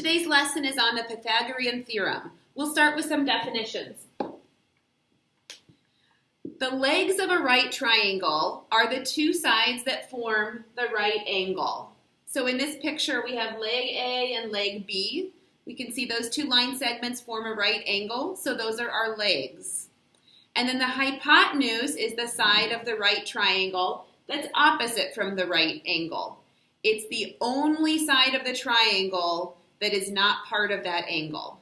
today's lesson is on the Pythagorean Theorem. We'll start with some definitions. The legs of a right triangle are the two sides that form the right angle. So in this picture, we have leg A and leg B. We can see those two line segments form a right angle, so those are our legs. And then the hypotenuse is the side of the right triangle that's opposite from the right angle. It's the only side of the triangle that is not part of that angle.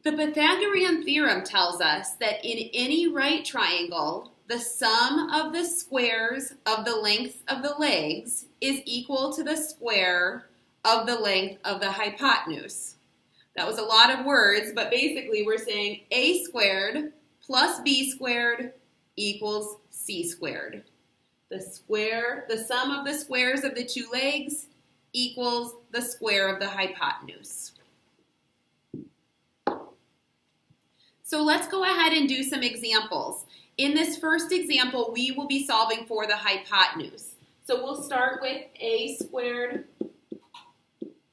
The Pythagorean theorem tells us that in any right triangle, the sum of the squares of the length of the legs is equal to the square of the length of the hypotenuse. That was a lot of words, but basically we're saying a squared plus b squared equals c squared. The sum of the squares of the two legs equals the square of the hypotenuse. So let's go ahead and do some examples. In this first example, we will be solving for the hypotenuse. So we'll start with a squared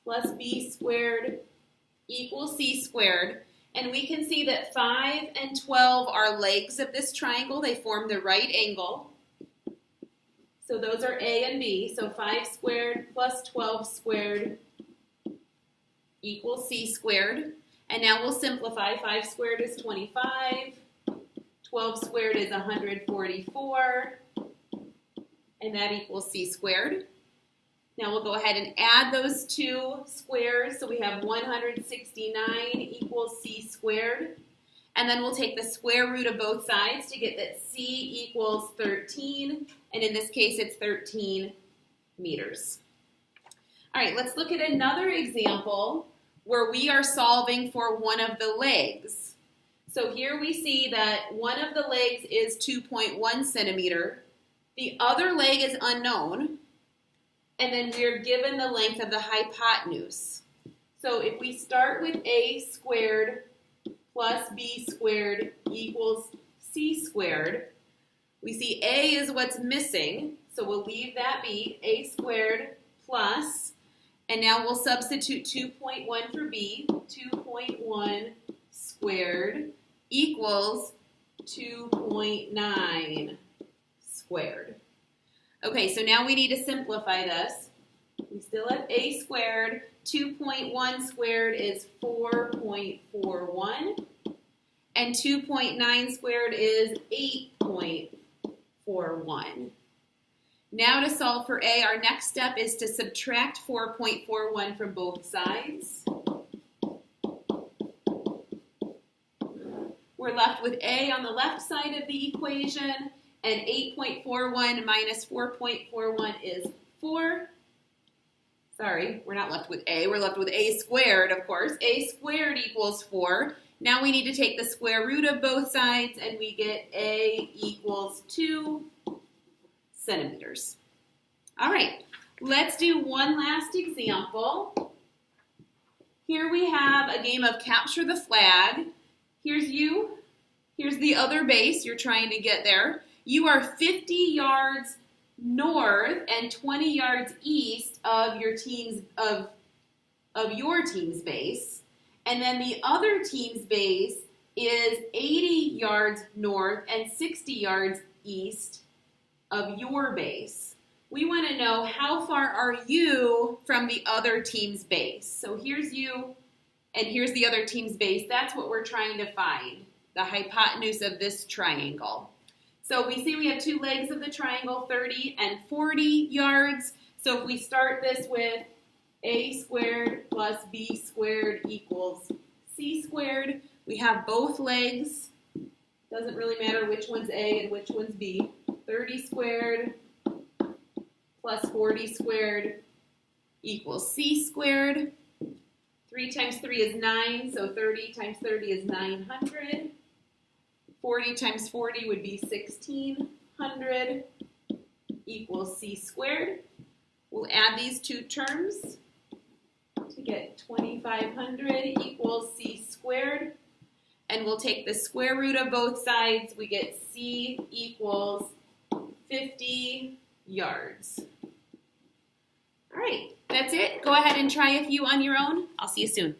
plus b squared equals c squared. And we can see that 5 and 12 are legs of this triangle. They form the right angle. So those are a and b. So 5 squared plus 12 squared equals c squared. And now we'll simplify. 5 squared is 25. 12 squared is 144. And that equals c squared. Now we'll go ahead and add those two squares. So we have 169 equals c squared. And then we'll take the square root of both sides to get that c equals 13. And in this case, it's 13 meters. All right, let's look at another example where we are solving for one of the legs. So here we see that one of the legs is 2.1 centimeter. The other leg is unknown. And then we're given the length of the hypotenuse. So if we start with a squared plus b squared equals c squared, we see a is what's missing, so we'll leave that be, a squared plus, and now we'll substitute 2.1 for b, 2.1 squared equals 2.9 squared. Okay, so now we need to simplify this. We still have a squared. 2.1 squared is 4.41. And 2.9 squared is 8.41. Now to solve for a, our next step is to subtract 4.41 from both sides. We're left with a on the left side of the equation. And 8.41 minus 4.41 is 4. Sorry, we're not left with a. We're left with a squared, of course. A squared equals 4. Now we need to take the square root of both sides, and we get a equals 2 centimeters. All right, let's do one last example. Here we have a game of capture the flag. Here's you. Here's the other base. You're trying to get there. You are 50 yards north and 20 yards east of your team's base, and then the other team's base is 80 yards north and 60 yards east of your base. We want to know how far are you from the other team's base. So here's you, and here's the other team's base. That's what we're trying to find, the hypotenuse of this triangle. So we see we have two legs of the triangle, 30 and 40 yards. So if we start this with a squared plus b squared equals c squared, we have both legs. Doesn't really matter which one's a and which one's b. 30 squared plus 40 squared equals c squared. 3 times 3 is 9, so 30 times 30 is 900. 40 times 40 would be 1600 equals c squared. We'll add these two terms to get 2500 equals c squared. And we'll take the square root of both sides. We get c equals 50 yards. Go ahead and try a few on your own. I'll see you soon.